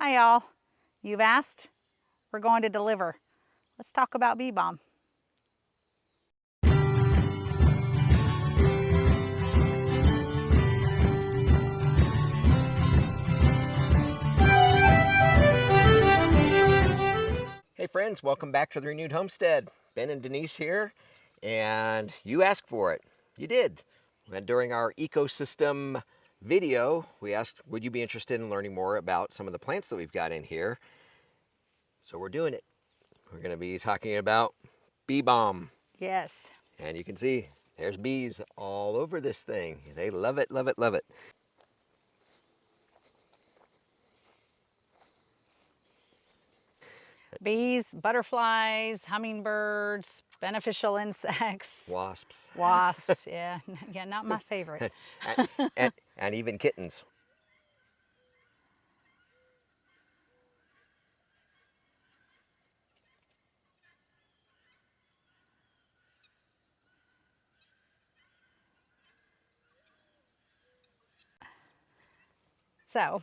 Hi y'all. You've asked, we're going to deliver. Let's talk about bee balm. Hey friends, welcome back to the Renewed Homestead. Ben and Denise here, and you asked for it. You did. And during our ecosystem video, we asked, would you be interested in learning more about some of the plants that we've got in here? So we're doing it. We're going to be talking about bee balm. Yes. And you can see there's bees all over this thing. They love it, love it, love it. Bees, butterflies, hummingbirds, beneficial insects. Wasps. Wasps, yeah, not my favorite. and even kittens. So,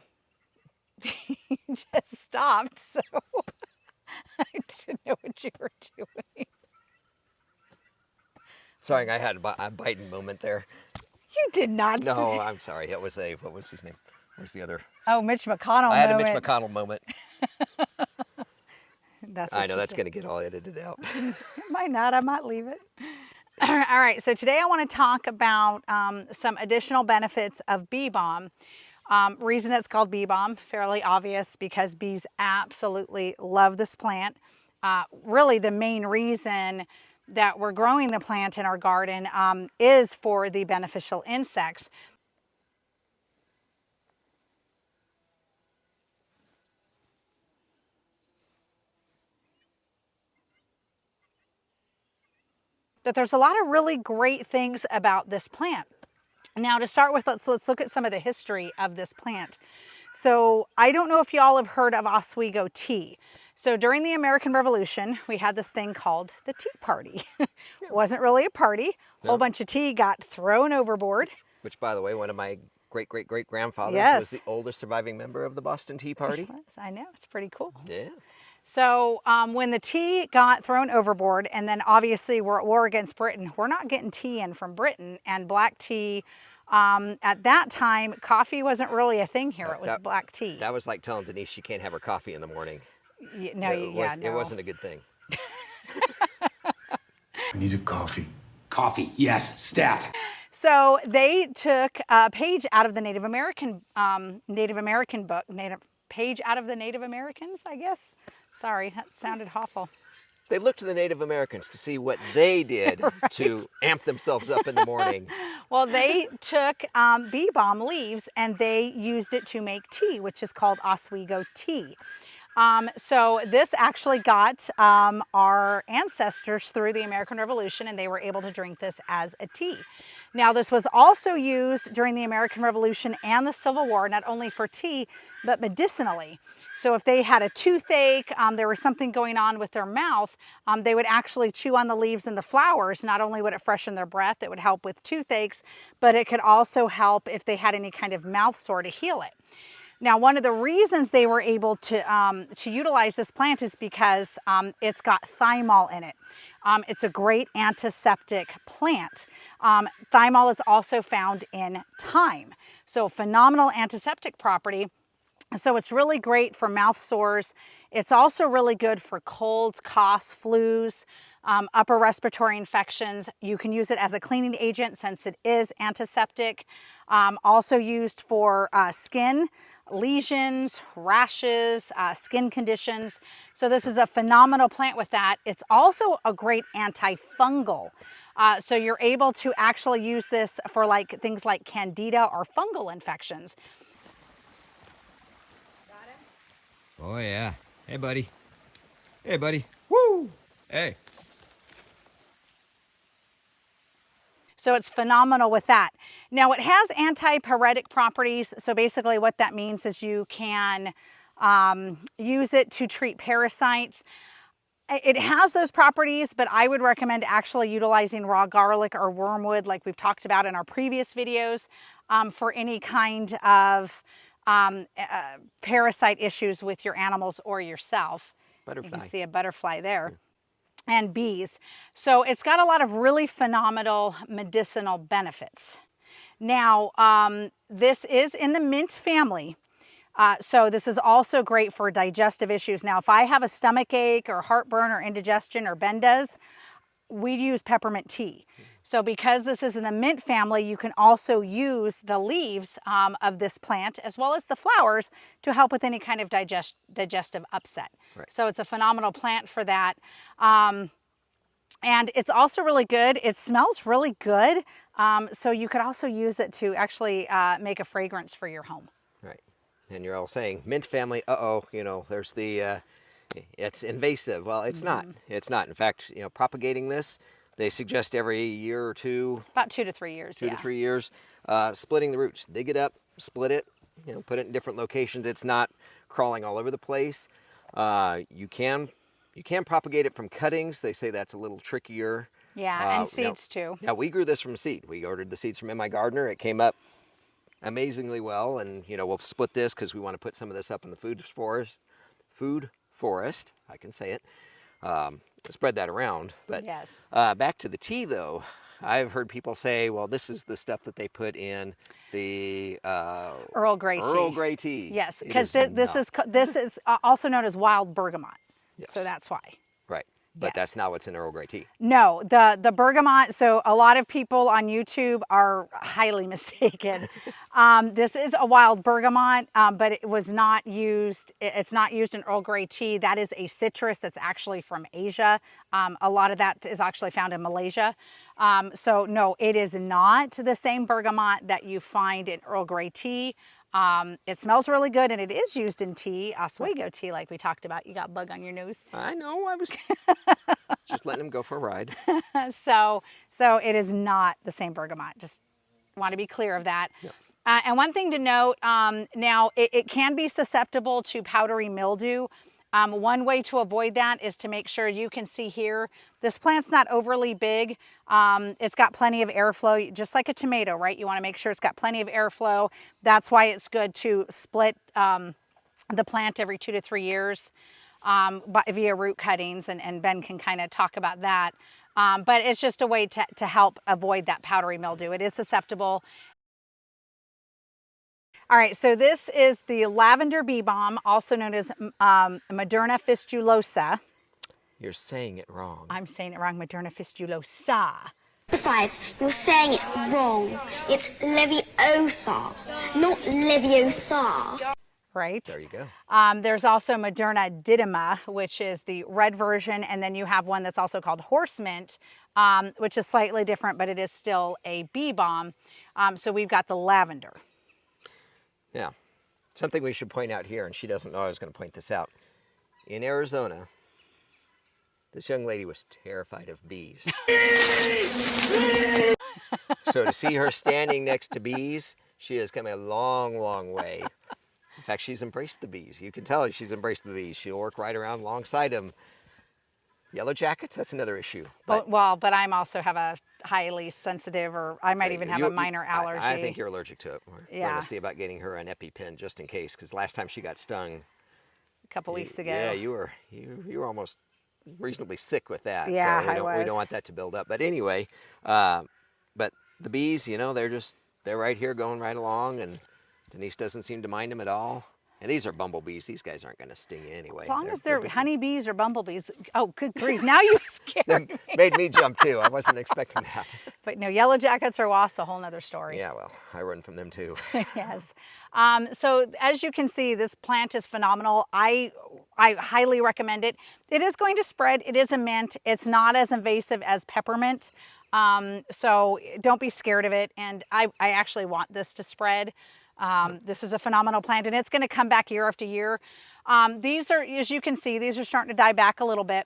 you just stopped, so I didn't know what you were doing. Sorry, I had a biting moment there. You did not say. No, I'm sorry. It was what was his name? What was the other? Oh, Mitch McConnell I had moment. a Mitch McConnell moment. I know that's going to get all edited out. It might not. I might leave it. All right. So today I want to talk about some additional benefits of bee balm. Reason it's called bee balm, fairly obvious, because bees absolutely love this plant. Really the main reason that we're growing the plant in our garden is for the beneficial insects. But there's a lot of really great things about this plant. Now to start with, let's look at some of the history of this plant. So I don't know if y'all have heard of Oswego Tea. So during the American Revolution, we had this thing called the Tea Party. It wasn't really a party. A whole bunch of tea got thrown overboard. Which, by the way, one of my great-great-great-grandfathers was the oldest surviving member of the Boston Tea Party. I know, it's pretty cool. Yeah. So when the tea got thrown overboard, and then obviously we're at war against Britain, we're not getting tea in from Britain, and black tea, at that time, coffee wasn't really a thing here. It was black tea. That was like telling Denise she can't have her coffee in the morning. No, It wasn't a good thing. I need a coffee. Coffee, yes, stat. So they took a page out of the Native American book, page out of the Native Americans, I guess. Sorry, that sounded awful. They looked to the Native Americans to see what they did to amp themselves up in the morning. Well, they took bee balm leaves and they used it to make tea, which is called Oswego tea. So this actually got our ancestors through the American Revolution, and they were able to drink this as a tea. Now, this was also used during the American Revolution and the Civil War, not only for tea, but medicinally. So if they had a toothache, there was something going on with their mouth, they would actually chew on the leaves and the flowers. Not only would it freshen their breath, it would help with toothaches, but it could also help if they had any kind of mouth sore to heal it. Now, one of the reasons they were able to utilize this plant is because it's got thymol in it. It's a great antiseptic plant. Thymol is also found in thyme. So phenomenal antiseptic property. So it's really great for mouth sores. It's also really good for colds, coughs, flus, upper respiratory infections. You can use it as a cleaning agent since it is antiseptic. Also used for skin lesions, rashes, skin conditions. So this is a phenomenal plant with that. It's also a great antifungal. So you're able to actually use this for like things like candida or fungal infections. Got it? Oh yeah. Hey buddy. Hey buddy. Woo! Hey. So it's phenomenal with that. Now it has antipyretic properties. So basically what that means is you can use it to treat parasites. It has those properties, but I would recommend actually utilizing raw garlic or wormwood like we've talked about in our previous videos for any kind of parasite issues with your animals or yourself. Butterfly. You can see a butterfly there. And bees. So it's got a lot of really phenomenal medicinal benefits. Now, this is in the mint family. So this is also great for digestive issues. Now, if I have a stomach ache or heartburn or indigestion or Ben does, we use peppermint tea. So because this is in the mint family, you can also use the leaves of this plant as well as the flowers to help with any kind of digestive upset. Right. So it's a phenomenal plant for that. And it's also really good. It smells really good. So you could also use it to actually make a fragrance for your home. Right. And you're all saying, mint family, you know, there's the, it's invasive. Well, it's not. It's not. In fact, you know, propagating this, they suggest every year or two. About 2 to 3 years, 2 to 3 years. Splitting the roots. Dig it up, split it, you know, put it in different locations. It's not crawling all over the place. You can propagate it from cuttings. They say that's a little trickier. Yeah, and seeds too. Yeah, we grew this from seed. We ordered the seeds from M.I. Gardener. It came up amazingly well, and you know, we'll split this because we want to put some of this up in the food forest. I can say it. Spread that around. But yes. Back to the tea, though. I've heard people say, well, this is the stuff that they put in the Earl Grey tea. Earl Grey tea. Yes, because this is also known as wild bergamot. Yes. So that's why. Right. But Yes. that's not what's in Earl Grey tea. No, the bergamot, so a lot of people on YouTube are highly mistaken. This is a wild bergamot, but it was not used, it's not used in Earl Grey tea. That is a citrus that's actually from Asia. A lot of that is actually found in Malaysia. So no, it is not the same bergamot that you find in Earl Grey tea. It smells really good, and it is used in tea, Oswego tea, like we talked about. You got a bug on your nose. I know, I was just letting him go for a ride. So it is not the same bergamot. Just want to be clear of that. Yeah. And one thing to note, now it can be susceptible to powdery mildew. One way to avoid that is to make sure, you can see here, this plant's not overly big. It's got plenty of airflow, just like a tomato, right? You want to make sure it's got plenty of airflow. That's why it's good to split the plant every 2 to 3 years via root cuttings, and Ben can kind of talk about that. But it's just a way to help avoid that powdery mildew. It is susceptible. All right, so this is the lavender bee balm, also known as Monarda Fistulosa. You're saying it wrong. I'm saying it wrong, Monarda Fistulosa. Besides, you're saying it wrong. It's Leviosa, not Leviosa. Right? There you go. There's also Monarda didyma, which is the red version, and then you have one that's also called horse mint, which is slightly different, but it is still a bee balm. So we've got the lavender. Yeah. Something we should point out here, and she doesn't know I was going to point this out. In Arizona, this young lady was terrified of bees. So to see her standing next to bees, she has come a long, long way. In fact, she's embraced the bees. You can tell she's embraced the bees. She'll work right around alongside them. Yellow jackets, that's another issue. But I also have a highly sensitive, or I might even have a minor allergy. I think you're allergic to it. We're Yeah. going to see about getting her an EpiPen just in case, because last time she got stung a couple weeks ago. Yeah, you were almost reasonably sick with that. Yeah, so we I was. don't want that to build up. But anyway, but the bees, you know, they're right here going right along, and Denise doesn't seem to mind them at all. And these are bumblebees. These guys aren't going to sting you anyway. As long as they're busy. honeybees or bumblebees. Oh, good grief. Now you scared me. Made me jump too. I wasn't expecting that. But no, yellow jackets or wasps, a whole nother story. Yeah, well, I run from them too. Yes. So as you can see, this plant is phenomenal. I highly recommend it. It is going to spread. It is a mint. It's not as invasive as peppermint. So don't be scared of it. And I actually want this to spread. This is a phenomenal plant, and it's going to come back year after year. These are, as you can see, these are starting to die back a little bit.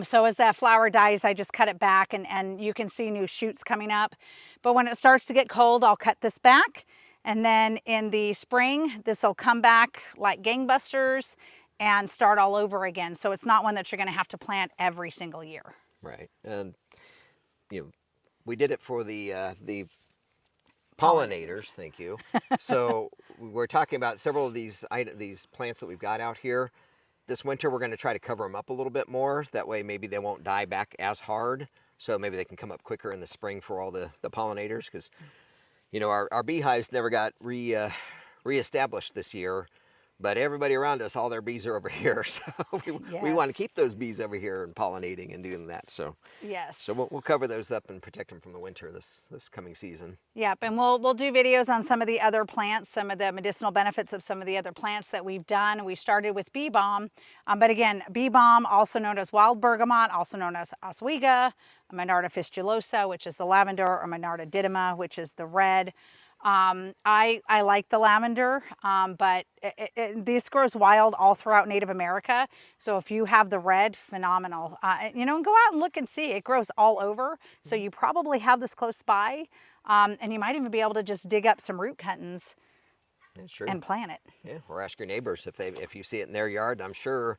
So as that flower dies, I just cut it back, and you can see new shoots coming up. But when it starts to get cold, I'll cut this back. And then in the spring, this will come back like gangbusters and start all over again. So it's not one that you're going to have to plant every single year. Right. And, you know, we did it for the pollinators, thank you. So we're talking about several of these plants that we've got out here. This winter, we're going to try to cover them up a little bit more. That way, maybe they won't die back as hard. So maybe they can come up quicker in the spring for all the pollinators. Because, you know, our beehives never got reestablished this year. But everybody around us, all their bees are over here. So we want to keep those bees over here and pollinating and doing that. So Yes. so we'll cover those up and protect them from the winter this coming season. Yep, and we'll do videos on some of the other plants, some of the medicinal benefits of some of the other plants that we've done. We started with bee balm, but again, bee balm, also known as wild bergamot, also known as Oswego, Monarda Fistulosa, which is the lavender, or Monarda didyma, which is the red. I like the lavender, but this grows wild all throughout Native America. So if you have the red, phenomenal. You know, and go out and look and see. It grows all over. So you probably have this close by, and you might even be able to just dig up some root cuttings and plant it. Yeah, or ask your neighbors if you see it in their yard. I'm sure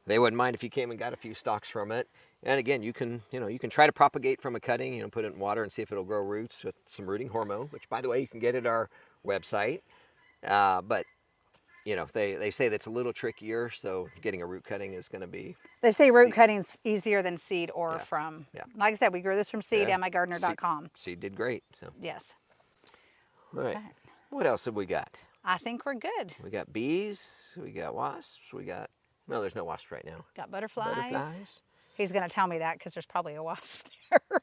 they wouldn't mind if you came and got a few stalks from it. And again, you can try to propagate from a cutting, put it in water and see if it'll grow roots with some rooting hormone, which by the way, you can get at our website. But they say that's a little trickier, so getting a root cutting is going to be... They say root cutting's easier than seed or from... Yeah. Like I said, we grew this from seed, mygardener.com. Seed did great, so... Yes. All right. What else have we got? I think we're good. We got bees, we got wasps, we got... No, there's no wasps right now. Got butterflies. Butterflies. He's going to tell me that because there's probably a wasp there.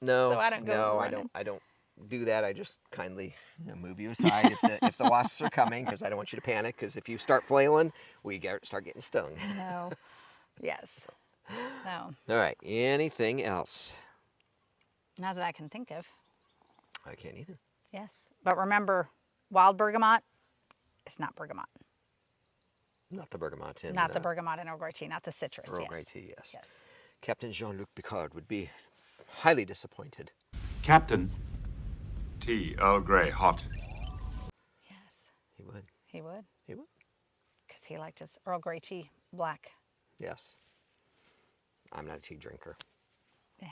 No, so I don't go I don't do that. I just kindly move you aside if the wasps are coming, because I don't want you to panic, because if you start flailing, we start getting stung. No. Yes. No. All right. Anything else? Not that I can think of. I can't either. Yes. But remember, wild bergamot is not bergamot. Not the bergamot in... Not the bergamot in Earl Grey tea, not the citrus, Earl Grey tea, yes. Yes. Captain Jean-Luc Picard would be highly disappointed. Captain, tea, Earl Grey, hot. Yes. He would. He would? He would. Because he liked his Earl Grey tea black. Yes. I'm not a tea drinker. Yeah.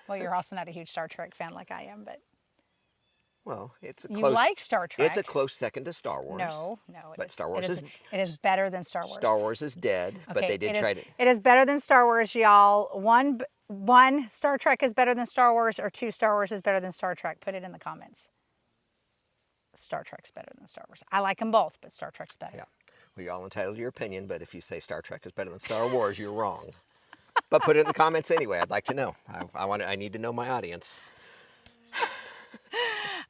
Well, you're also not a huge Star Trek fan like I am, but... Well, it's a close... You like Star Trek. It's a close second to Star Wars. No. But Star Wars is... It is better than Star Wars. Star Wars is dead, but they did try to... It is better than Star Wars, y'all. One Star Trek is better than Star Wars, or two Star Wars is better than Star Trek. Put it in the comments. Star Trek's better than Star Wars. I like them both, but Star Trek's better. Yeah. Well, you're all entitled to your opinion, but if you say Star Trek is better than Star Wars, you're wrong. But put it in the comments anyway. I'd like to know. I need to know my audience.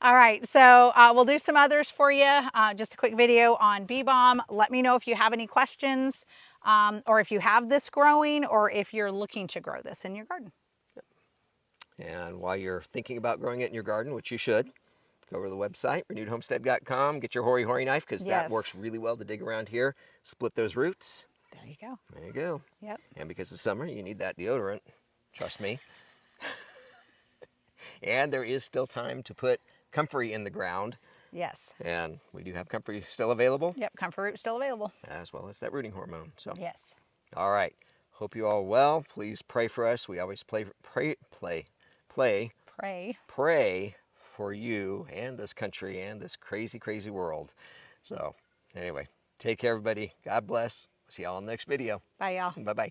All right, so we'll do some others for you. Just a quick video on bee balm. Let me know if you have any questions, or if you have this growing, or if you're looking to grow this in your garden. And while you're thinking about growing it in your garden, which you should, go over to the website, renewedhomestead.com. Get your hoary knife, because that works really well to dig around here. Split those roots. There you go. There you go. Yep. And because it's summer, you need that deodorant. Trust me. And there is still time to put comfrey in the ground. Yes. And we do have comfrey still available. Yep, comfrey root still available. As well as that rooting hormone. So. Yes. All right. Hope you all well. Please pray for us. We always pray for you and this country and this crazy, crazy world. So anyway, take care, everybody. God bless. See y'all in the next video. Bye, y'all. Bye-bye.